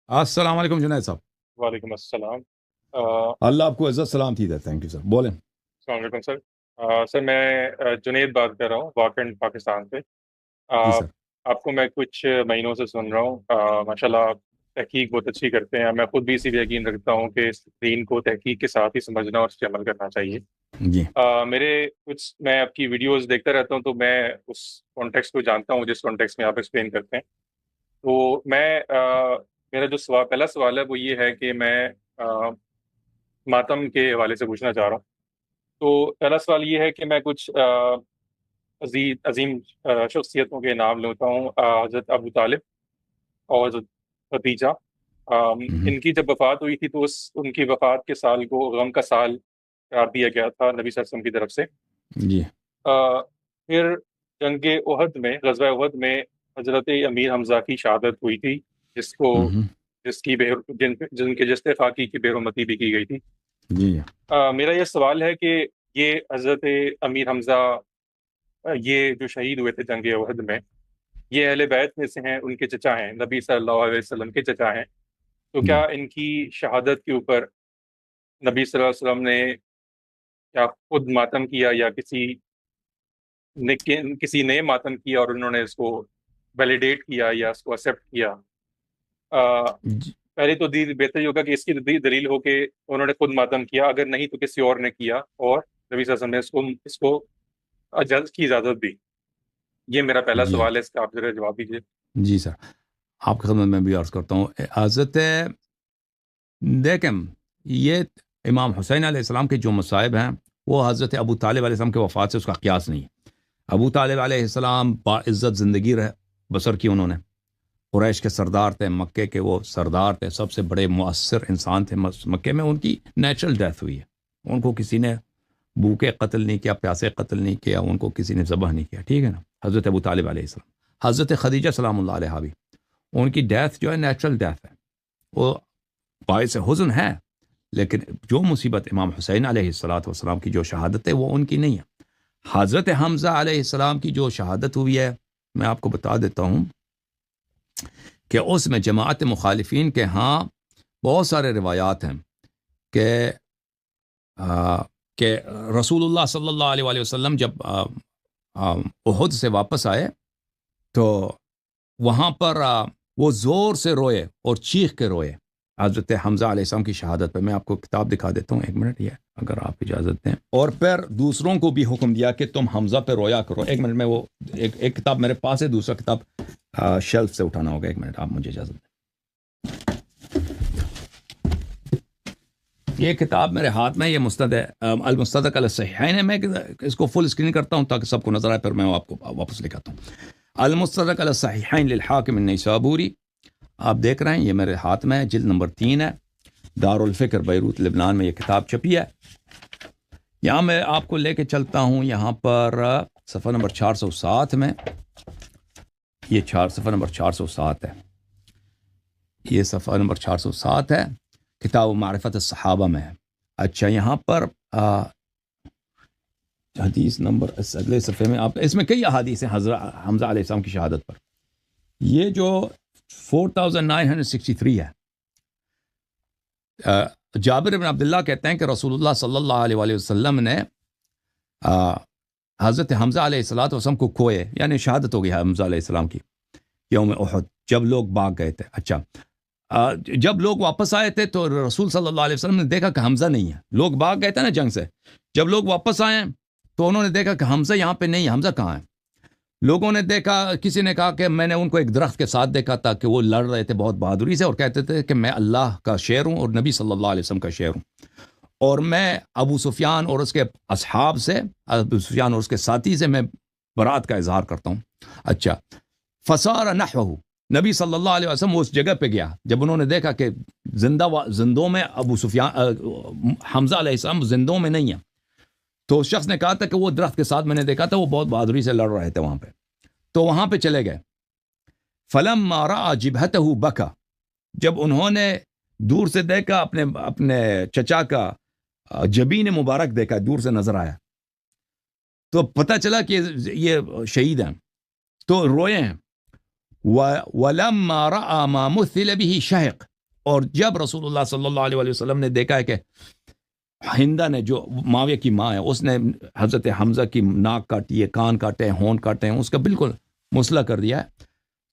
السلام علیکم جنید صاحب. وعلیکم السلام. اللہ آپ کو عزت سلامتی دے. Thank you sir. بولیں. السلام علیکم سر. سر میں جنید بات کر رہا ہوں واکنڈ پاکستان سے. جی آ، سر. آپ کو میں کچھ مہینوں سے سن رہا ہوں. ماشاءاللہ آپ تحقیق بہت اچھی کرتے ہیں. میں خود بھی اسی لیے یقین رکھتا ہوں کہ اس دین کو تحقیق کے ساتھ ہی سمجھنا اور اس پہ عمل کرنا چاہیے. جی میں آپ کی ویڈیوز دیکھتا رہتا ہوں تو میں اس کانٹیکس کو جانتا ہوں جس کانٹیکس میں آپ ایکسپلین کرتے ہیں. تو میرا جو پہلا سوال ہے وہ یہ ہے کہ میں ماتم کے حوالے سے پوچھنا چاہ رہا ہوں. تو پہلا سوال یہ ہے کہ میں کچھ عظیم شخصیتوں کے نام لیتا ہوں. حضرت ابو طالب اور حضرت ختیجہ. ان کی جب وفات ہوئی تھی تو ان کی وفات کے سال کو غم کا سال قرار دیا گیا تھا نبی صلی اللہ علیہ وسلم کی طرف سے. جی. پھر جنگ احد میں غزوہ احد میں حضرت امیر حمزہ کی شہادت ہوئی تھی جن کے جستفاقی کی بے حرمتی بھی کی گئی تھی. جی. میرا یہ سوال ہے کہ یہ حضرت امیر حمزہ یہ جو شہید ہوئے تھے جنگ احد میں، یہ اہل بیت میں سے ہیں، ان کے چچا ہیں، نبی صلی اللہ علیہ وسلم کے چچا ہیں. تو جی. کیا ان کی شہادت کے اوپر نبی صلی اللہ علیہ وسلم نے کیا خود ماتم کیا یا کسی نے ماتم کیا اور انہوں نے اس کو ویلیڈیٹ کیا یا اس کو ایکسیپٹ کیا؟ جی. پہلے تو بہتر یہ ہوگا کہ اس کی دلیل ہو کہ انہوں نے خود ماتم کیا، اگر نہیں تو کسی اور نے کیا اور نبی صلی اللہ علیہ وسلم نے اس کو کی اجازت دی. یہ میرا پہلا جی. سوال ہے، اس کا آپ ذرا جواب دیجیے. جی سر. آپ کی خدمت میں بھی عرض کرتا ہوں. حضرت دیکھیں، یہ امام حسین علیہ السلام کے جو مصائب ہیں وہ حضرت ابو طالب علیہ السلام کے وفات سے اس کا قیاس نہیں ہے. ابو طالب علیہ السلام باعزت زندگی بسر کی. انہوں نے قریش کے سردار تھے، مکے کے وہ سردار تھے، سب سے بڑے مؤثر انسان تھے مکے میں. ان کی نیچرل ڈیتھ ہوئی ہے. ان کو کسی نے بھوکے قتل نہیں کیا، پیاسے قتل نہیں کیا، ان کو کسی نے ذبح نہیں کیا. ٹھیک ہے نا. حضرت ابو طالب علیہ السلام، حضرت خدیجہ سلام اللہ علیہ بھی، ان کی ڈیتھ جو ہے نیچرل ڈیتھ ہے، وہ باعث حزن ہے. لیکن جو مصیبت امام حسین علیہ السلام کی جو شہادت ہے وہ ان کی نہیں ہے. حضرت حمزہ علیہ السلام کی جو شہادت ہوئی ہے، میں آپ کو بتا دیتا ہوں کہ اس میں جماعت مخالفین کے ہاں بہت سارے روایات ہیں کہ رسول اللہ صلی اللہ علیہ وسلم جب احد سے واپس آئے تو وہاں پر وہ زور سے روئے اور چیخ کے روئے حضرت حمزہ علیہ السلام کی شہادت پہ. میں آپ کو کتاب دکھا دیتا ہوں، ایک منٹ یہ اگر آپ اجازت دیں. اور پھر دوسروں کو بھی حکم دیا کہ تم حمزہ پہ رویا کرو. ایک منٹ میں وہ ایک کتاب میرے پاس ہے، دوسرا کتاب شیلف سے اٹھانا ہوگا. ایک منٹ آپ مجھے اجازت دیں. یہ کتاب میرے ہاتھ میں، یہ المستدرک علی الصحیحین ہے. میں اس کو فل اسکرین کرتا ہوں تاکہ سب کو نظر آئے، پھر میں آپ کو واپس لکھاتا ہوں. المستدرک علی الصحیحین للحاکم النیسابوری، آپ دیکھ رہے ہیں، یہ میرے ہاتھ میں جلد نمبر 3 ہے. دارالفکر بیروت لبنان میں یہ کتاب چھپی ہے. یہاں میں آپ کو لے کے چلتا ہوں یہاں پر صفحہ نمبر 407 میں. یہ صفحہ نمبر 407 ہے. یہ صفحہ نمبر 407 ہے، کتاب معرفت الصحابہ میں ہے. اچھا، یہاں پر حدیث نمبر اگلے صفحے میں آپ، اس میں کئی احادیث ہیں حضرت حمزہ علیہ السلام کی شہادت پر. یہ جو 4963 ہے. جابر بن عبداللہ کہتے ہیں کہ رسول اللہ صلی اللہ علیہ وسلم نے حضرت حمزہ علیہ السلام کو کھوئے، یعنی شہادت ہو گئی حمزہ علیہ السلام کی یوم احد، جب لوگ بھاگ گئے تھے. اچھا، جب لوگ واپس آئے تھے تو رسول صلی اللہ علیہ وسلم نے دیکھا کہ حمزہ نہیں ہے. لوگ بھاگ گئے تھے نا جنگ سے، جب لوگ واپس آئے تو انہوں نے دیکھا کہ حمزہ یہاں پہ نہیں ہے. حمزہ کہاں ہے؟ لوگوں نے دیکھا، کسی نے کہا کہ میں نے ان کو ایک درخت کے ساتھ دیکھا تھا کہ وہ لڑ رہے تھے بہت بہادری سے اور کہتے تھے کہ میں اللہ کا شعر ہوں اور نبی صلی اللہ علیہ وسلم کا شعر ہوں، اور میں ابو سفیان اور اس کے اصحاب سے، ابو سفیان اور اس کے ساتھی سے میں برات کا اظہار کرتا ہوں. اچھا، فصار نحوہ، نبی صلی اللہ علیہ وسلم اس جگہ پہ گیا جب انہوں نے دیکھا کہ زندوں میں ابو سفیان حمزہ علیہ السلام زندوں میں نہیں ہے. تو اس شخص نے کہا تھا کہ وہ درخت کے ساتھ میں نے دیکھا تھا، وہ بہت بہادری سے لڑ رہے تھے وہاں پہ. تو وہاں پہ چلے گئے. فلما رأى جبهته بكى، جب انہوں نے دور سے دیکھا اپنے چچا کا جبین مبارک دیکھا، دور سے نظر آیا تو پتہ چلا کہ یہ شہید ہیں، تو روئے ہیں. وَلَمَّا رَأَى مَا مُثِّلَ بِهِ شَهِقٌ، اور جب رسول اللہ صلی اللہ علیہ وسلم نے دیکھا ہے کہ ہندا نے جو معاویہ کی ماں ہے اس نے حضرت حمزہ کی ناک کاٹی ہے، کان کاٹے ہیں، ہون کاٹے ہیں، اس کا بالکل مسئلہ کر دیا ہے،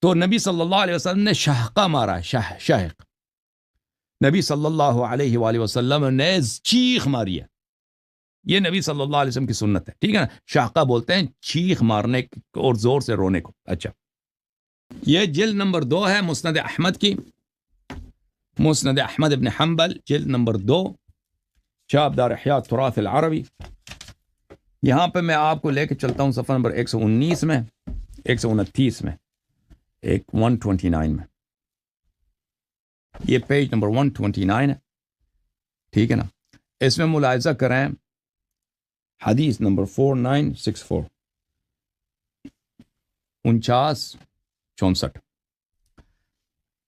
تو نبی صلی اللہ علیہ وسلم نے شہقہ مارا ہے، شہق نبی صلی اللہ علیہ وآلہ وسلم نے چیخ ماری ہے، یہ نبی صلی اللہ علیہ وسلم کی سنت ہے، ٹھیک ہے نا، شہقہ بولتے ہیں چیخ مارنے اور زور سے رونے کو۔ اچھا، یہ جلد نمبر 2 ہے مسند احمد کی، مسند احمد ابن حنبل جلد نمبر 2، چاپ دار احیاء تراث العربی۔ یہاں پہ میں آپ کو لے کے چلتا ہوں صفحہ نمبر 119 میں، 129 میں، 129 میں، یہ پیج نمبر 129 ہے، ٹھیک ہے نا۔ اس میں ملاحظہ کریں حدیث نمبر 4964، 4964،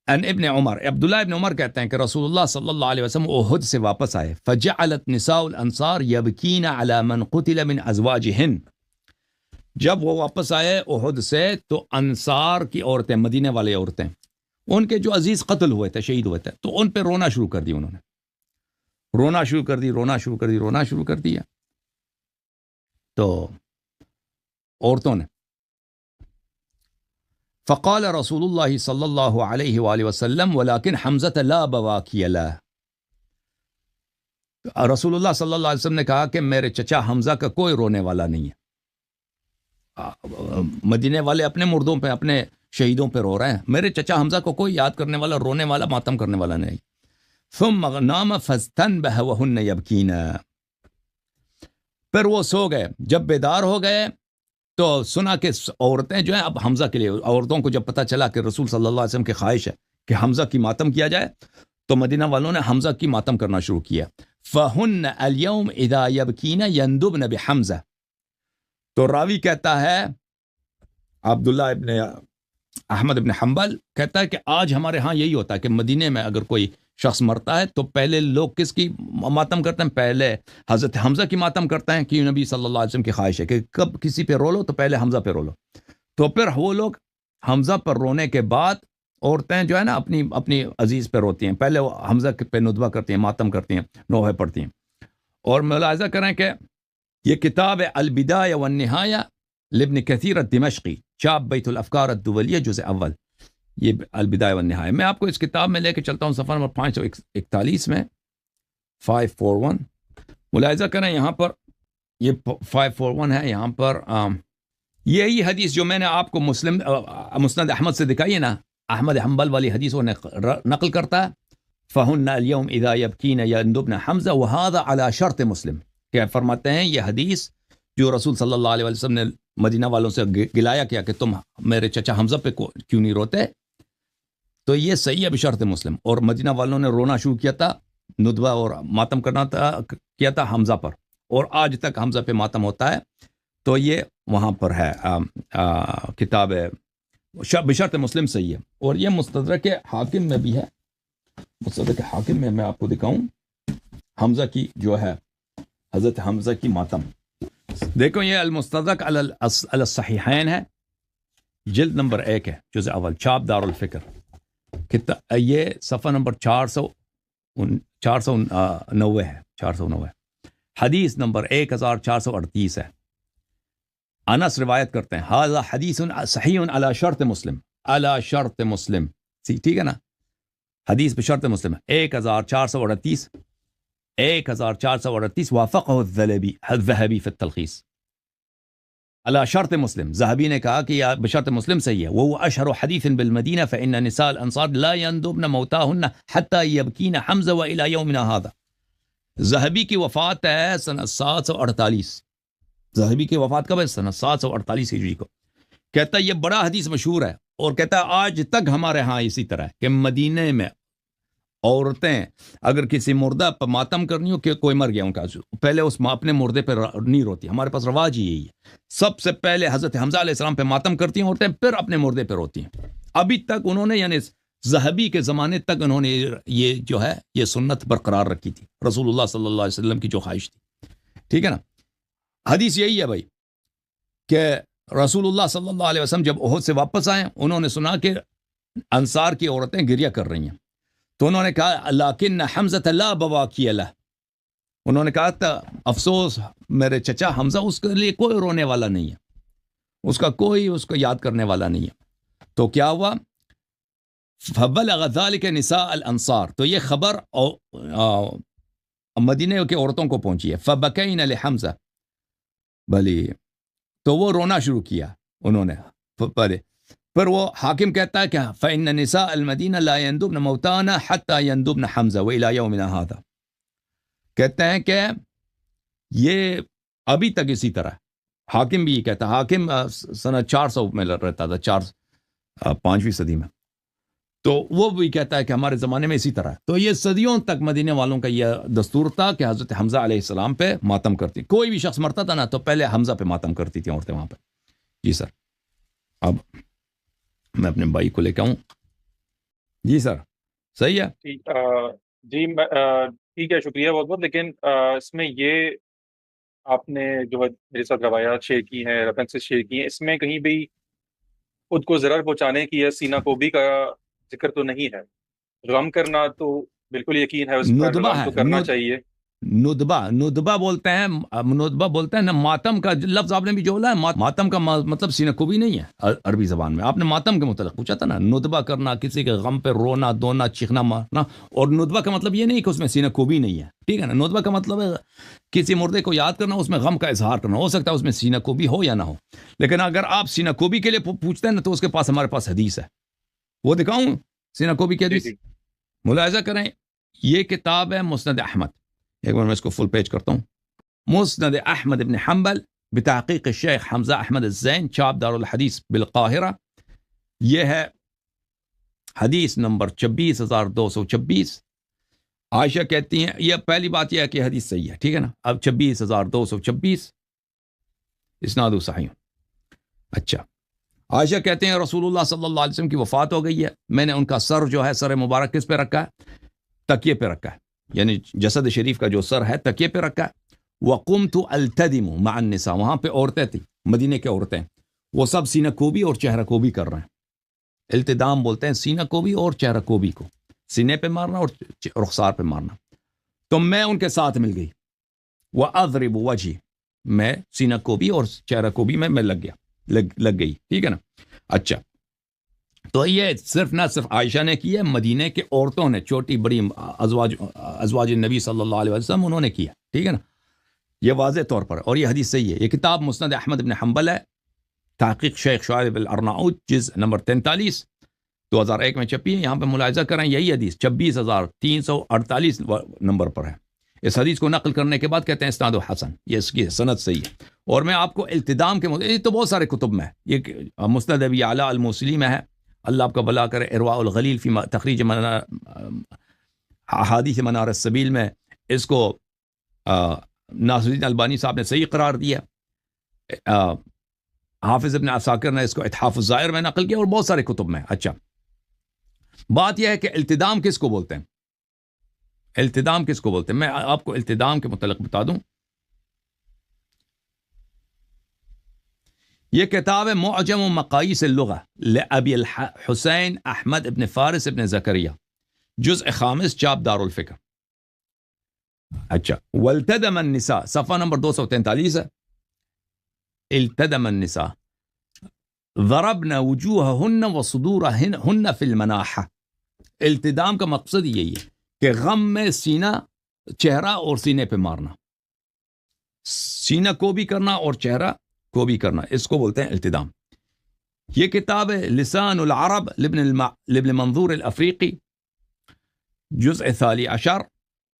ان ابن عمر، عبداللہ ابن عمر کہتے ہیں کہ رسول اللہ صلی اللہ علیہ وسلم احد سے واپس آئے، فجعلت نساء الانصار یبکین علی من قتل من ازواجہن، جب وہ واپس آئے احد سے تو انصار کی عورتیں، مدینے والے عورتیں، ان کے جو عزیز قتل ہوئے تھے، شہید ہوئے تھے، تو ان پہ رونا شروع کر دی، انہوں نے رونا شروع کر دی، رونا شروع کر دی، رونا شروع کر دیا، تو عورتوں نے فقال رسول اللہ صلی اللہ علیہ وآلہ وسلم ولكن حمزة لا بواکی له، رسول اللہ صلی اللہ علیہ وسلم نے کہا کہ میرے چچا حمزہ کا کوئی رونے والا نہیں ہے، مدینے والے اپنے مردوں پہ، اپنے شہیدوں پہ رو رہے ہیں، میرے چچا حمزہ کو کوئی یاد کرنے والا، رونے والا، ماتم کرنے والا نہیں۔ ثم نام فاستنبه وهن يبكين، پھر وہ سو گئے، جب بیدار ہو گئے تو سنا کہ عورتیں جو ہیں اب حمزہ کے لیے، عورتوں کو جب پتہ چلا کہ رسول صلی اللہ علیہ وسلم کی خواہش ہے کہ حمزہ کی ماتم کیا جائے، تو مدینہ والوں نے حمزہ کی ماتم کرنا شروع کیا۔ فَهُنَّ الْيَوْمِ إِذَا يَبْكِينَ يَنْدُبْنَ بِحَمزہ، تو راوی کہتا ہے عبداللہ ابن احمد ابن حنبل کہتا ہے کہ آج ہمارے ہاں یہی ہوتا ہے کہ مدینے میں اگر کوئی شخص مرتا ہے تو پہلے لوگ کس کی ماتم کرتے ہیں؟ پہلے حضرت حمزہ کی ماتم کرتے ہیں، کہ نبی صلی اللہ علیہ وسلم کی خواہش ہے کہ کب کسی پہ رو لو تو پہلے حمزہ پہ رو لو، تو پھر وہ لوگ حمزہ پر رونے کے بعد عورتیں جو ہے نا اپنی عزیز پہ روتی ہیں، پہلے وہ حمزہ پہ ندوہ کرتی ہیں، ماتم کرتی ہیں، نوحے پڑھتی ہیں۔ اور ملاحظہ کریں کہ یہ کتاب ہے البدایہ والنہایہ لابن کثیر الدمشقی، چاپ بیت الافکار الدولیہ، جزء اول، یہ البدایہ والنہایہ۔ میں آپ کو اس کتاب میں لے کے چلتا ہوں صفحہ نمبر 541 میں، 541، ملاحظہ کریں یہاں پر یہ 541 ہے، یہاں پر یہی حدیث جو میں نے آپ کو مسند احمد سے دکھائی ہے نا، احمد حنبل والی حدیث وہ نقل کرتا ہے، فَهُنَّ الْيَوْمِ إِذَا يَبْكِينَ يَنْدُبْنَ حَمْزَةَ وَهَذَا عَلَى شَرْطِ مسلم، کہ فرماتے ہیں یہ حدیث جو رسول صلی اللہ علیہ وسلم نے مدینہ والوں سے گلایا کیا کہ تم میرے چچا حمزہ پہ کیوں نہیں روتے، تو یہ صحیح ہے بشرط مسلم، اور مدینہ والوں نے رونا شروع کیا تھا، ندوہ اور ماتم کیا تھا حمزہ پر، اور آج تک حمزہ پہ ماتم ہوتا ہے، تو یہ وہاں پر ہے کتاب بشرط مسلم صحیح ہے۔ اور یہ مستدرک حاکم میں بھی ہے، مستدرک حاکم میں آپ کو دکھاؤں حمزہ کی جو ہے، حضرت حمزہ کی ماتم، دیکھو یہ المستدرک علی الصحیحین ہے، جلد نمبر 1 ہے، جزء اول، چاپ دار الفکر، یہ صفحہ نمبر 490 ہے، 490، حدیث نمبر 1438 ہے۔ انس روایت کرتے ہیں ھذا حدیث صحیح علی شرط مسلم، علی شرط مسلم، ٹھیک ہے نا، حدیث بشرط مسلم ہے، 1438 وافقہ الذہبی فی التلخیص، علی شرط مسلم، ذہبی نے کہا کہ یہ بشرط مسلم صحیح ہے، وہ اشہر حدیث بالمدینہ فإن نساء الانصار لا يندبن موتاہن حتی یبکین حمزہ وإلی یومنا ھذا، ذہبی کی وفات ہے سنہ 748، ذہبی کی وفات کب ہے؟ سنہ 748 ہجری کو، کہتا ہے یہ بڑا حدیث مشہور ہے، اور کہتا ہے آج تک ہمارے ہاں اسی طرح ہے کہ مدینے میں عورتیں اگر کسی مردہ پر ماتم کرنی ہو کہ کوئی مر گیا ان کا، پہلے اس اپنے مردے پہ نہیں روتی، ہمارے پاس رواج ہی یہی ہے، سب سے پہلے حضرت حمزہ علیہ السلام پہ ماتم کرتی ہیں عورتیں، پھر اپنے مردے پہ روتی ہیں، ابھی تک انہوں نے، یعنی ذہبی کے زمانے تک انہوں نے یہ جو ہے یہ سنت برقرار رکھی تھی، رسول اللہ صلی اللہ علیہ وسلم کی جو خواہش تھی، ٹھیک ہے نا۔ حدیث یہی ہے بھائی کہ رسول اللہ صلی اللہ علیہ وسلم جب احد سے واپس آئے، انہوں نے سنا کہ انصار کی عورتیں گریہ کر رہی ہیں، تو انہوں نے کہا لیکن حمزہ لا بواکی لہ، انہوں نے کہا تھا افسوس میرے چچا حمزہ، اس کے لیے کوئی رونے والا نہیں ہے، اس کا کوئی اس کو یاد کرنے والا نہیں ہے۔ تو کیا ہوا؟ فبلغ ذلك نساء الانصار، تو یہ خبر مدینے کی عورتوں کو پہنچی ہے۔ فبکین لحمزہ، بلی تو وہ رونا شروع کیا انہوں نے۔ پھر وہ حاکم کہتا ہے کہ فإن نساء المدینہ لا يندبن موتانا حتى يندبن حمزہ وإلى يومنا هذا، کہتے ہیں کہ یہ ابھی تک اسی طرح، حاکم بھی یہ کہتا ہے، حاکم سنہ 400 میں رہتا تھا، 5ویں صدی میں، تو وہ بھی کہتا ہے کہ ہمارے زمانے میں اسی طرح ہے۔ تو یہ صدیوں تک مدینے والوں کا یہ دستور تھا کہ حضرت حمزہ علیہ السلام پہ ماتم کرتی، کوئی بھی شخص مرتا تھا نا تو پہلے حمزہ پہ ماتم کرتی تھی عورتیں وہاں پہ۔ جی سر، اب میں اپنے بھائی کو لے کے آؤں۔ جی سر، صحیح ہے جی ٹھیک ہے، شکریہ بہت بہت، لیکن اس میں یہ آپ نے جو ہے میرے ساتھ روایات شیئر کی ہیں، ریفرنسز شیئر کی ہیں، اس میں کہیں بھی خود کو ضرر پہنچانے کی یا سینہ کوبی کا ذکر تو نہیں ہے۔ غم کرنا تو بالکل یقین ہے اس پر، ندبہ غم ہے، تو کرنا چاہیے۔ ندبہ بولتے ہیں، ندبہ بولتے ہیں نا، ماتم کا لفظ آپ نے بھی جو بولا ہے، ماتم کا مطلب سینہ کوبی نہیں ہے عربی زبان میں۔ آپ نے ماتم کے متعلق پوچھا تھا نا، ندبہ کرنا، کسی کے غم پہ رونا دھونا چیخنا مارنا، اور ندبہ کا مطلب یہ نہیں کہ اس میں سینہ کوبی نہیں ہے، ٹھیک ہے نا۔ ندبہ کا مطلب ہے کسی مردے کو یاد کرنا، اس میں غم کا اظہار کرنا، ہو سکتا ہے اس میں سینہ کوبی ہو یا نہ ہو، لیکن اگر آپ سینہ کوبی کے لیے پوچھتے ہیں نا تو اس کے پاس ہمارے پاس حدیث ہے، وہ دکھاؤں سینہ کوبی کی حدیث، ملاحظہ کریں۔ یہ کتاب ہے مسند احمد، ایک بار میں اس کو فل پیج کرتا ہوں، مسند احمد ابن حنبل بتحقیق الشیخ حمزہ احمد الزین، چھاپ دار الحدیث بالقاہرہ۔ یہ ہے حدیث نمبر 26,226۔ عائشہ کہتی ہیں، یہ پہلی بات یہ ہے کہ حدیث صحیح ہے، ٹھیک ہے نا۔ اب 26,226 اسناد صحیح۔ اچھا، عائشہ کہتے ہیں رسول اللہ صلی اللہ علیہ وسلم کی وفات ہو گئی ہے، میں نے ان کا سر جو ہے، سر مبارک کس پہ رکھا ہے؟ تکیے پہ رکھا ہے، یعنی جسد شریف کا جو سر ہے تکیے پہ رکھا ہے۔ وقمت التدم مع النساء، وہاں پہ عورتیں تھیں، مدینے کے عورتیں، وہ سب سینہ کوبی اور چہرہ کوبی کر رہے ہیں۔ التدام بولتے ہیں سینہ کوبی اور چہرہ کوبی کو، سینے پہ مارنا اور رخسار پہ مارنا۔ تو میں ان کے ساتھ مل گئی، وَأَضْرِبُ وَجْهِي، میں سینہ کوبی اور چہرہ کوبی میں لگ گئی، ٹھیک ہے نا۔ اچھا، تو یہ صرف نہ صرف عائشہ نے کی ہے، مدینے کے عورتوں نے، چھوٹی بڑی ازواج نبی صلی اللہ علیہ وسلم، انہوں نے کیا، ٹھیک ہے نا، یہ واضح طور پر، اور یہ حدیث صحیح ہے۔ یہ کتاب مسند احمد بن حنبل ہے، تحقیق شیخ شعیب الارناؤوط، جز نمبر 43، 2001 میں چھپی ہے۔ یہاں پہ ملاحظہ کریں، یہی حدیث 26,348 نمبر پر ہے۔ اس حدیث کو نقل کرنے کے بعد کہتے ہیں اسناد حسن، یہ اس کی سند صحیح ہے۔ اور میں آپ کو التدام کے یہ تو بہت سارے کتب میں ہے، یہ مسند ابی اعلی الموصلی میں ہے، اللہ آپ کا بھلا کرے، ارواء الغلیل فی تخریج احادیث منار السبیل میں اس کو ناصر الدین البانی صاحب نے صحیح قرار دیا، حافظ ابن عساکر نے اس کو اتحاف الظاہر میں نقل کیا، اور بہت سارے کتب میں۔ اچھا، بات یہ ہے کہ التدام کس کو بولتے ہیں؟ التدام کس کو بولتے ہیں؟ میں آپ کو التدام کے متعلق بتا دوں، یہ کتاب ہے معجم و مقاییس اللغہ لابی الحسین احمد ابن فارس ابن زکریہ، جزء 5، چاپ دار الفکر۔ اچھا، والتدم النساء، صفحہ نمبر 243 ہے۔ التدم النساء ضربن وجوہہن وصدورہن فی المناحہ۔ التدام کا مقصد یہی ہے کہ غم میں سینہ، چہرہ اور سینے پہ مارنا، سینہ کو بھی کرنا اور چہرہ کو بھی کرنا، اس کو بولتے ہیں التدام۔ یہ کتاب ہے لسان العرب لابن منظور الافریقی، جزء 13،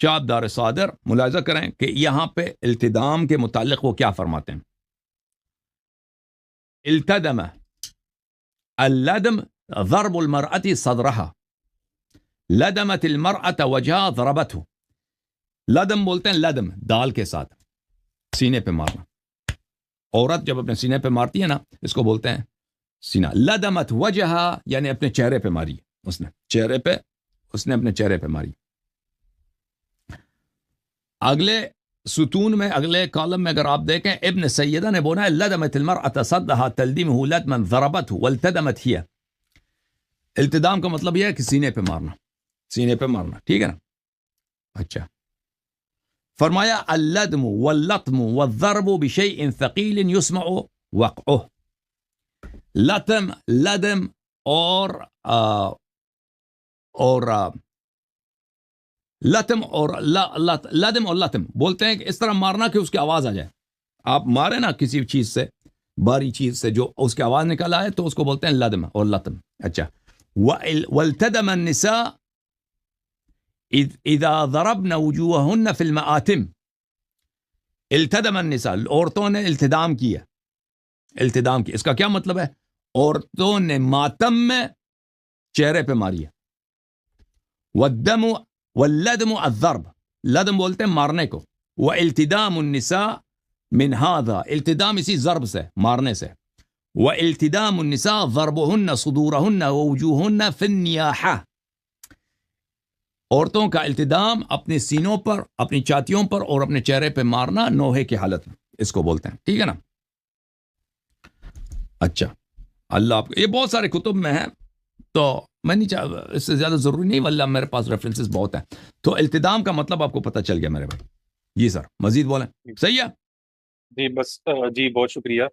چاپ دار صادر۔ ملاحظہ کریں کہ یہاں پہ التدام کے متعلق وہ کیا فرماتے ہیں۔ التدم، اللدم ضرب المرأة صدرها، لدمت المرأة وجهها ضربته۔ لدم بولتے ہیں لدم، دال کے ساتھ سینے پہ مارنا، عورت جب اپنے سینے پہ مارتی ہے نا، اس کو بولتے ہیں سینہ۔ لدمت وجهها یعنی اپنے چہرے پہ ماری، اس نے اپنے چہرے پہ ماری۔ اگلے ستون میں، اگلے کالم میں اگر آپ دیکھیں، ابن سیدہ نے بولا ہے لدمت المرأة صدها تلدمه لدما ضربته والتدمت هي۔ التدام کا مطلب یہ ہے کہ سینے پہ مارنا، سینے پہ مارنا، ٹھیک ہے نا. اچھا فرمایا اللدم واللطم والضرب بشیء ثقیل یسمع وقعه. لدم اور لطم اور لطم بولتے ہیں کہ اس طرح مارنا کہ اس کی آواز آ جائے. آپ مارے نا کسی چیز سے، باری چیز سے، جو اس کی آواز نکل آئے تو اس کو بولتے ہیں لدم اور لطم. اچھا والتدم النساء اذا ضربن وجوههن في المآتم. التدم النساء، عورتوں نے التدام کیا. اس کا کیا مطلب ہے؟ عورتوں نے ماتم میں چہرے پہ ماری ہے. والدم واللدم الضرب، لدم بولتے ہیں مارنے کو. والتدام النساء من هذا، التدام اسی ضرب سے، مارنے سے. والتدام النساء ضربهن صدورهن ووجوههن في النياحة. عورتوں کا التدام اپنے سینوں پر، اپنی چھاتیوں پر اور اپنے چہرے پہ مارنا نوحے کی حالت میں، اس کو بولتے ہیں. ٹھیک ہے نا. اچھا اللہ آپ کو، یہ بہت سارے کتب میں ہے تو میں نہیں اس سے زیادہ ضروری نہیں، واللہ میرے پاس ریفرنسز بہت ہیں. تو التدام کا مطلب آپ کو پتہ چل گیا میرے بھائی. جی سر مزید بولیں. صحیح ہے جی بس جی بہت شکریہ.